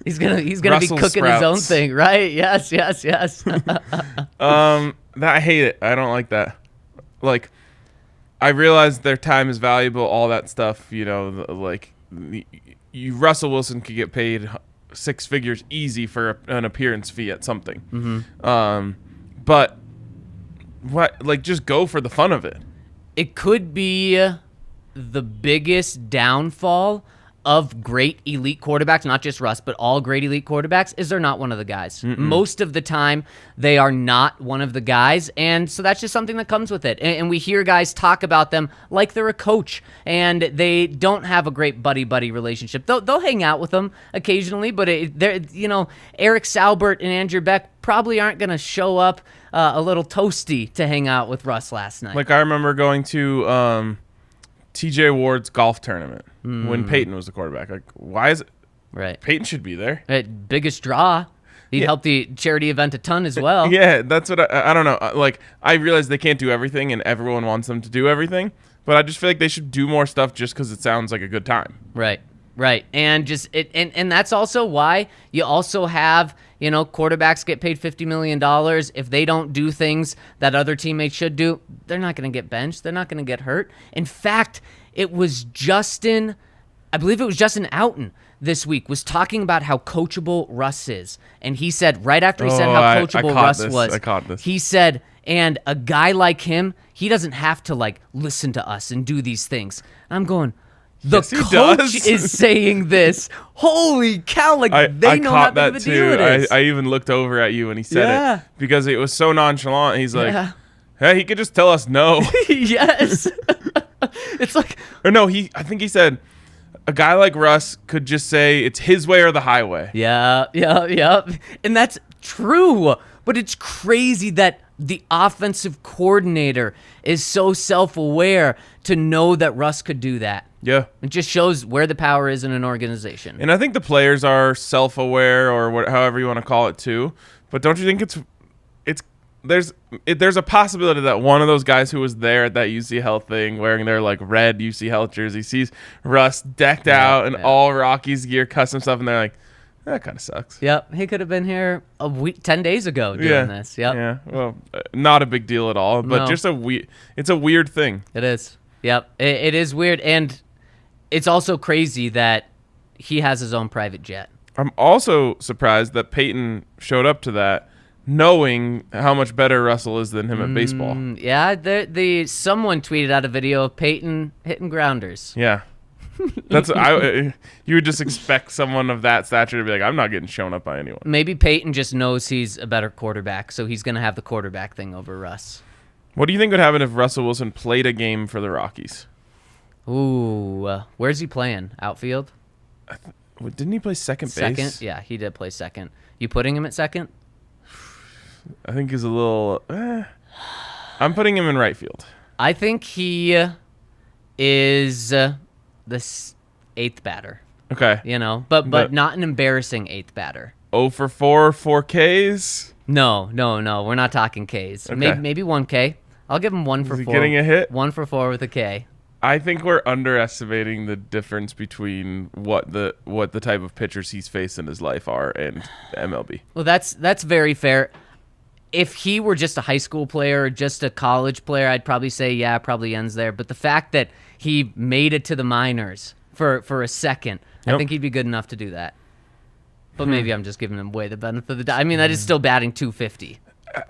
He's gonna be cooking his own thing, right? Yes. I hate it. I don't like that. Like, I realize their time is valuable, all that stuff. You know, Russell Wilson could get paid 6 figures easy for an appearance fee at something. Mm-hmm. But what? Like, just go for the fun of it. It could be the biggest downfall of great elite quarterbacks, not just Russ, but all great elite quarterbacks, is they're not one of the guys. Most of the time, they are not one of the guys, and so that's just something that comes with it. And we hear guys talk about them like they're a coach, and they don't have a great buddy-buddy relationship. They'll hang out with them occasionally, but Eric Saubert and Andrew Beck probably aren't going to show up a little toasty to hang out with Russ last night. Like, I remember going to TJ Ward's golf tournament when Peyton was the quarterback. Like, why is it? Right. Peyton should be there. Biggest draw. He'd help the charity event a ton as well. Yeah, that's what I don't know. Like, I realize they can't do everything and everyone wants them to do everything, but I just feel like they should do more stuff just because it sounds like a good time. Right. And and that's also why you also have, quarterbacks get paid $50 million. If they don't do things that other teammates should do, they're not going to get benched. They're not going to get hurt. In fact, I believe it was Justin Outen this week, was talking about how coachable Russ is. And he said, right after he said how coachable Russ was, I caught this. He said, and a guy like him, he doesn't have to, listen to us and do these things. And I'm going, the coach is saying this. Holy cow! They know how big of a deal it is. I even looked over at you when he said it because it was so nonchalant. He's like, "Hey, he could just tell us no." Yes. It's like, or no. I think he said a guy like Russ could just say it's his way or the highway. Yeah, and that's true. But it's crazy that the offensive coordinator is so self-aware to know that Russ could do that. Yeah. It just shows where the power is in an organization. And I think the players are self-aware or however you want to call it too. But don't you think there's a possibility that one of those guys who was there at that UC Health thing wearing their red UC Health jersey sees Russ decked out in all Rockies gear, custom stuff, and they're like, that kind of sucks. Yep, he could have been here 10 days ago doing this. Yep. Yeah, well, not a big deal at all, but just it's a weird thing. It is. Yep, it is weird, and it's also crazy that he has his own private jet. I'm also surprised that Peyton showed up to that knowing how much better Russell is than him at baseball. Yeah, someone tweeted out a video of Peyton hitting grounders. Yeah. That's you would just expect someone of that stature to be like, I'm not getting shown up by anyone. Maybe Peyton just knows he's a better quarterback, so he's going to have the quarterback thing over Russ. What do you think would happen if Russell Wilson played a game for the Rockies? Ooh, where's he playing? Outfield? Didn't he play second base? Second? Yeah, he did play second. You putting him at second? I think he's a little... I'm putting him in right field. I think he is the eighth batter. Okay. You know, but not an embarrassing eighth batter. 0 for 4 Ks? No. We're not talking Ks. Okay. Maybe 1 K. I'll give him 1 for Is he 4. getting a hit? 1 for 4 with a K. I think we're underestimating the difference between what the type of pitchers he's faced in his life are and the MLB. Well, that's very fair. If he were just a high school player or just a college player, I'd probably say, yeah, it probably ends there. But the fact that he made it to the minors for a second, I think he'd be good enough to do that. But maybe I'm just giving him away the benefit of the doubt. I mean, that is still batting .250.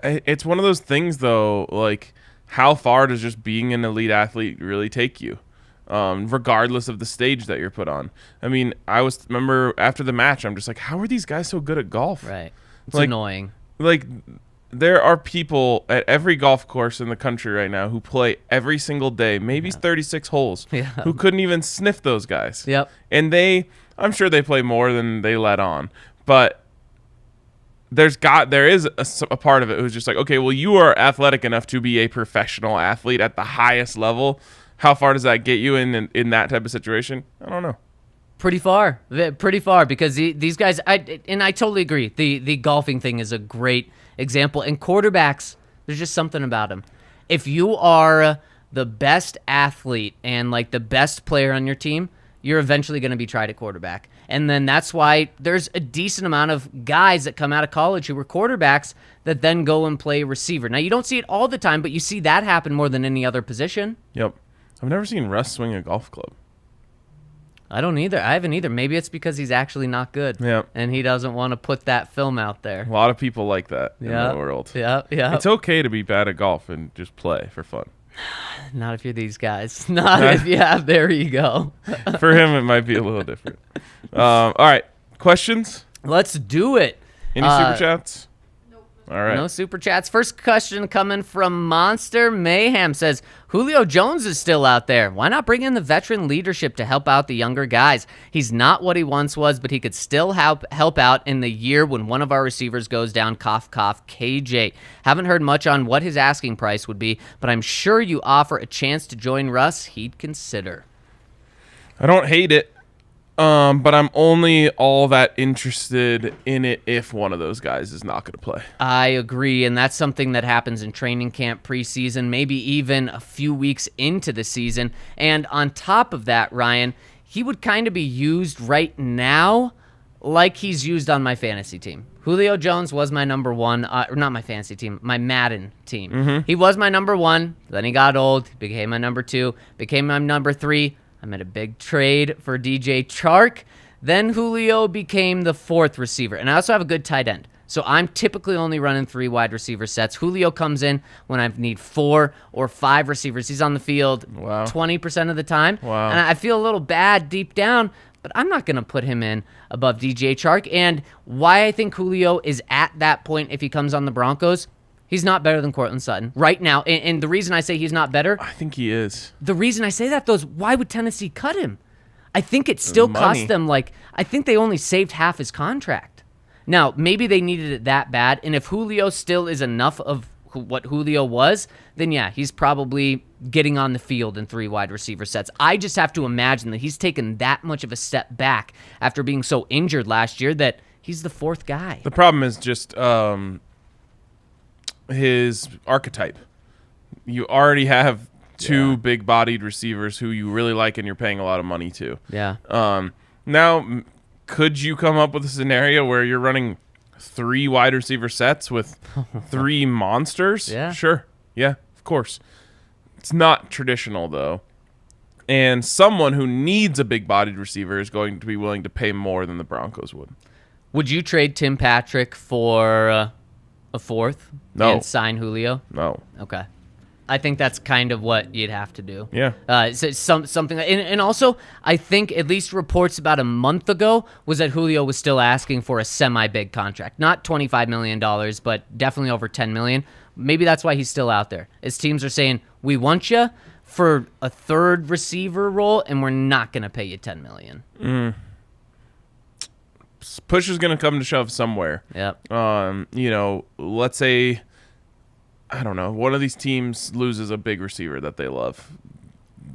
It's one of those things, though, like, how far does just being an elite athlete really take you, regardless of the stage that you're put on? I mean, remember after the match, I'm just like, how are these guys so good at golf? Right. It's like, annoying. Like, there are people at every golf course in the country right now who play every single day, maybe 36 holes, who couldn't even sniff those guys. Yep. And I'm sure they play more than they let on, but there is a part of it who's just like, okay, well, you are athletic enough to be a professional athlete at the highest level. How far does that get you in that type of situation? I don't know. Pretty far, because these guys, I totally agree. The golfing thing is a great example. And quarterbacks, there's just something about them. If you are the best athlete and like the best player on your team, you're eventually going to be tried at quarterback. And then that's why there's a decent amount of guys that come out of college who were quarterbacks that then go and play receiver. Now, you don't see it all the time, but you see that happen more than any other position. Yep. I've never seen Russ swing a golf club. I don't either. I haven't either. Maybe it's because he's actually not good. Yeah. And he doesn't want to put that film out there. A lot of people like that in the world. Yeah. It's okay to be bad at golf and just play for fun. Not if you're these guys. Not if you have their ego. For him, it might be a little different. All right. Questions? Let's do it. Any super chats? All right. No super chats. First question coming from Monster Mayhem says, Julio Jones is still out there. Why not bring in the veteran leadership to help out the younger guys? He's not what he once was, but he could still help out in the year when one of our receivers goes down, cough, cough, KJ. Haven't heard much on what his asking price would be, but I'm sure you offer a chance to join Russ, he'd consider. I don't hate it. But I'm only all that interested in it if one of those guys is not going to play. I agree, and that's something that happens in training camp, preseason, maybe even a few weeks into the season. And on top of that, Ryan, he would kind of be used right now like he's used on my fantasy team. Julio Jones was my number one, not my fantasy team, my Madden team. Mm-hmm. He was my number one, then he got old, became my number two, became my number three. I made a big trade for DJ Chark. Then Julio became the fourth receiver. And I also have a good tight end. So I'm typically only running 3 wide receiver sets. Julio comes in when I need 4 or 5 receivers. He's on the field 20% of the time. Wow. And I feel a little bad deep down, but I'm not going to put him in above DJ Chark. And why I think Julio is at that point if he comes on the Broncos, he's not better than Courtland Sutton right now. And the reason I say he's not better, I think he is. The reason I say that, though, is why would Tennessee cut him? I think it still cost them, I think they only saved half his contract. Now, maybe they needed it that bad, and if Julio still is enough of what Julio was, then yeah, he's probably getting on the field in 3 wide receiver sets. I just have to imagine that he's taken that much of a step back after being so injured last year that he's the 4th guy. The problem is just his archetype. You already have 2 big-bodied receivers who you really like and you're paying a lot of money to. Yeah. Now, could you come up with a scenario where you're running 3 wide receiver sets with 3 monsters? Yeah. Sure. Yeah, of course. It's not traditional, though. And someone who needs a big-bodied receiver is going to be willing to pay more than the Broncos would. Would you trade Tim Patrick for a 4th? No. And sign Julio? No. Okay. I think that's kind of what you'd have to do. Yeah. So something, and also I think at least reports about a month ago was that Julio was still asking for a semi-big contract, not $25 million, but definitely over $10 million. maybe that's why he's still out there. His teams are saying, we want you for a third receiver role, and we're not going to pay you $10 million. Push is going to come to shove somewhere. Yep. Let's say, I don't know, one of these teams loses a big receiver that they love.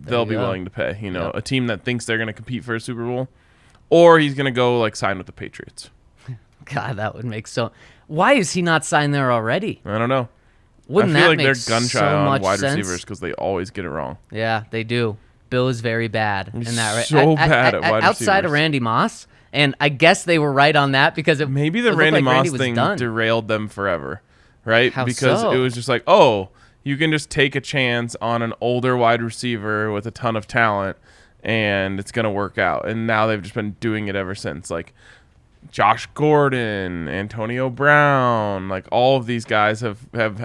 They'll be willing to pay. A team that thinks they're going to compete for a Super Bowl, or he's going to go like sign with the Patriots. God, that would make so. Why is he not signed there already? I don't know. Wouldn't I feel that like make they're gun shy so on much wide sense? receivers because they always get it wrong. Yeah, they do. Bill is very bad in that. Right? So bad at wide outside receivers. of Randy Moss, and I guess they were right on that because Maybe the it Randy looked like Moss Randy was thing done. derailed them forever, right? How Because so? it was just like, oh, you can just take a chance on an older wide receiver with a ton of talent, and it's going to work out. And now they've just been doing it ever since. Like Josh Gordon, Antonio Brown, like all of these guys have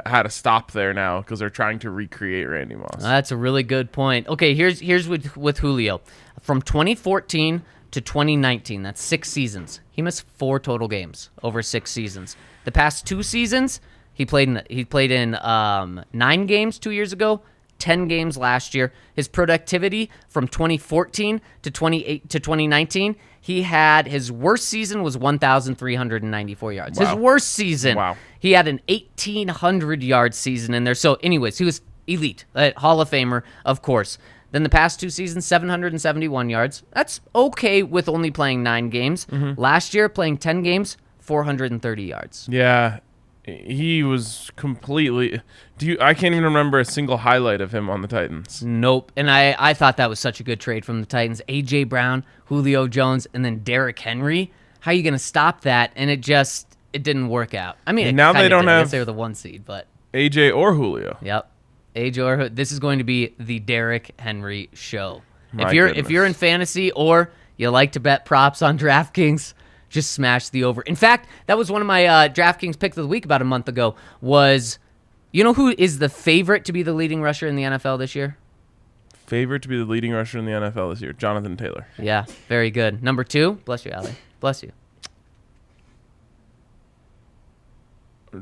had to stop there now because they're trying to recreate Randy Moss. That's a really good point. Okay, here's with Julio. From 2014 to 2019, that's 6 seasons. He missed 4 total games over 6 seasons. The past 2 seasons, he played in 9 games 2 years ago, 10 games last year. His productivity from 2014 to 2019, his worst season was 1,394 yards. Wow. His worst season. Wow. He had an 1,800-yard season in there. So anyways, he was elite, Hall of Famer, of course. Then the past 2 seasons, 771 yards. That's okay with only playing 9 games. Mm-hmm. Last year, playing 10 games, 430 yards. Yeah, he was completely. I can't even remember a single highlight of him on the Titans. Nope. And I thought that was such a good trade from the Titans. A.J. Brown, Julio Jones, and then Derrick Henry. How are you going to stop that? And it didn't work out. I mean, And now they don't I have- guess they were the 1 seed, but AJ or Julio. yep. This is going to be the Derrick Henry show. My If you're goodness. in fantasy or you like to bet props on DraftKings, just smash the over. In fact, that was one of my DraftKings picks of the week about a month ago. Was, you know who is the favorite to be the leading rusher in the NFL this year? Favorite to be the leading rusher in the NFL this year, Jonathan Taylor. Yeah, very good. Number 2, bless you, Allie. Bless you.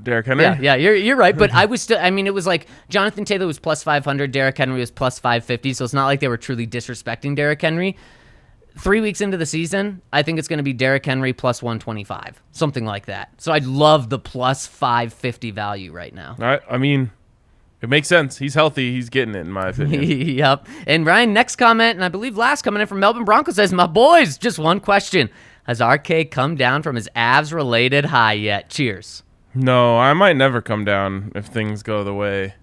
Derrick Henry? Yeah, you're right. But I was still. I mean, it was like Jonathan Taylor was plus 500, Derrick Henry was plus 550. So it's not like they were truly disrespecting Derrick Henry. 3 weeks into the season, I think it's going to be Derrick Henry plus 125, something like that. So I'd love the plus 550 value right now. I mean, it makes sense. He's healthy. He's getting it, in my opinion. Yep. And Ryan, next comment, and I believe last comment in from Melbourne Broncos says, my boys, just one question. Has RK come down from his Avs-related high yet? Cheers. No, I might never come down if things go the way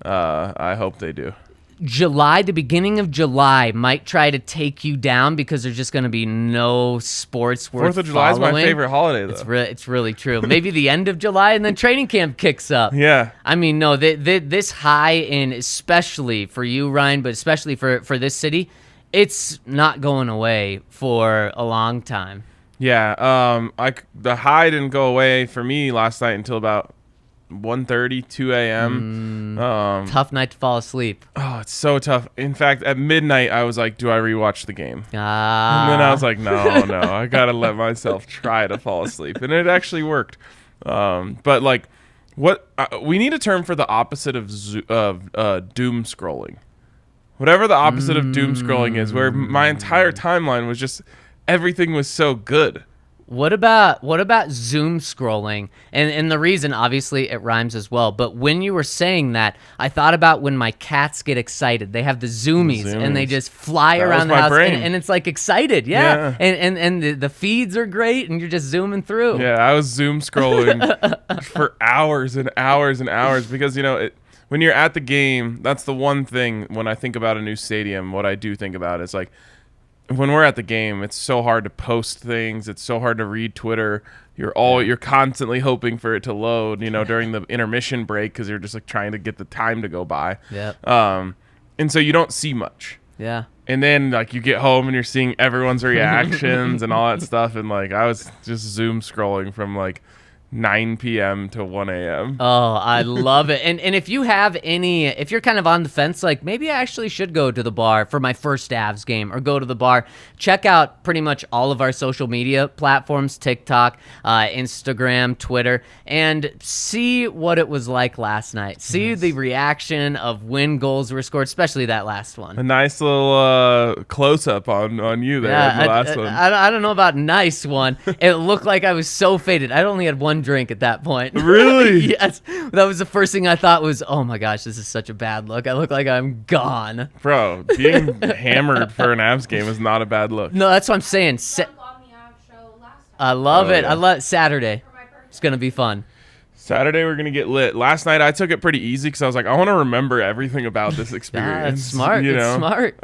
I hope they do. The beginning of July might try to take you down because there's just going to be no sports worth 4th of July is my following. favorite holiday, though. It's really true. Maybe the end of July and then training camp kicks up. Yeah. I mean, no, this high, and especially for you, Ryan, but especially for this city, it's not going away for a long time. Yeah. The high didn't go away for me last night until about 1:30, 2 a.m. Tough night to fall asleep. Oh, it's so tough. In fact, at midnight, I was like, do I rewatch the game? And then I was like, no, I got to let myself try to fall asleep. And it actually worked. But like, we need a term for the opposite of doom scrolling. Whatever the opposite of doom scrolling is, where my entire timeline was just, everything was so good. What about Zoom scrolling? And the reason, obviously, it rhymes as well. But when you were saying that, I thought about when my cats get excited. They have the zoomies, and they just fly That around was the my house, brain. and it's like excited, yeah. And the feeds are great, and you're just zooming through. Yeah, I was Zoom scrolling for hours and hours and hours because, when you're at the game, that's the one thing when I think about a new stadium, what I do think about is like, when we're at the game, it's so hard to post things. It's so hard to read Twitter. You're constantly hoping for it to load, during the intermission break because you're just like trying to get the time to go by. Yep. And so you don't see much. Yeah. And then like you get home and you're seeing everyone's reactions and all that stuff. And like I was just Zoom scrolling from like 9 p.m. to 1 a.m. Oh, I love it. And if you have if you're kind of on the fence, like maybe I actually should go to the bar for my first Avs game or go to the bar, check out pretty much all of our social media platforms, TikTok, Instagram, Twitter, and see what it was like last night. See the reaction of when goals were scored, especially that last one. A nice little close-up on you there in the last one. I don't know about nice one. It looked like I was so faded. I only had one drink at that point. Really? Yes. That was the first thing I thought was, oh my gosh, this is such a bad look. I look like I'm gone. Bro, being hammered for an Avs game is not a bad look. No, that's what I'm saying. Drunk on the Avs show last time I love it. yeah. I love Saturday. for my birthday. It's going to be fun. Saturday, we're going to get lit. Last night, I took it pretty easy because I was like, I want to remember everything about this experience. That's smart. You It's know? smart.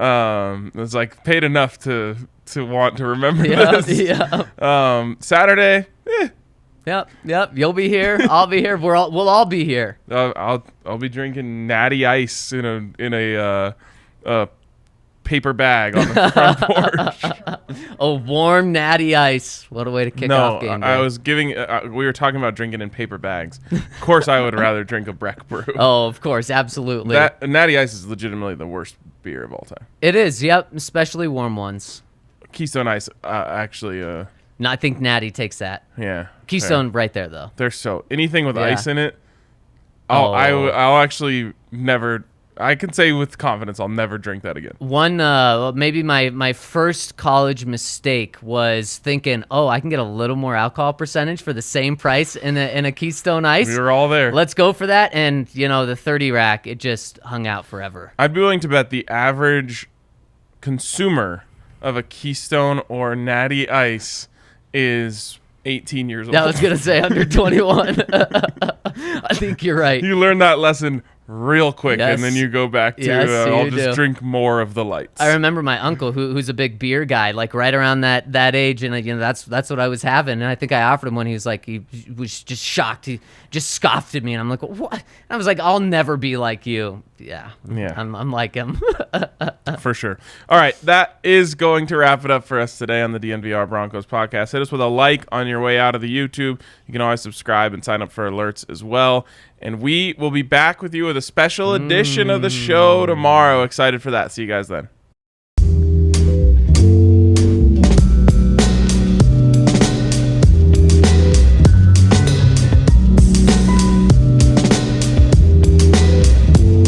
It was like paid enough to want to remember Yeah, this. yeah. Saturday, Yep. You'll be here. I'll be here. We'll all be here. I'll be drinking natty ice in a paper bag on the front porch. A warm natty ice. What a way to kick off game day. I was giving. We were talking about drinking in paper bags. Of course, I would rather drink a Breck Brew. Oh, of course, absolutely. That natty ice is legitimately the worst beer of all time. It is. Yep, especially warm ones. Keystone Ice, actually, No, I think Natty takes that. yeah. Keystone fair. right there though. They're so anything with Yeah. ice in it. Oh. I'll actually never. I can say with confidence I'll never drink that again. Maybe my first college mistake was thinking, oh, I can get a little more alcohol percentage for the same price in a Keystone Ice. We were all there. Let's go for that. And the 30 rack, it just hung out forever. I'd be willing to bet the average consumer of a Keystone or Natty Ice is 18 years old. Yeah, I was gonna say under 21. I think you're right. You learn that lesson real quick, Yes. and then you go back to Yes, I'll you just do. drink more of the lights. I remember my uncle, who's a big beer guy, like right around that age, and that's what I was having. And I think I offered him one. He was like, he was just shocked. He just scoffed at me, and I'm like, what? And I was like, I'll never be like you. Yeah. I'm like him. For sure. All right, that is going to wrap it up for us today on the DNVR Broncos podcast. Hit us with a like on your way out of the YouTube. You can always subscribe and sign up for alerts as well. And we will be back with you with a special edition of the show tomorrow. Excited for that. See you guys then.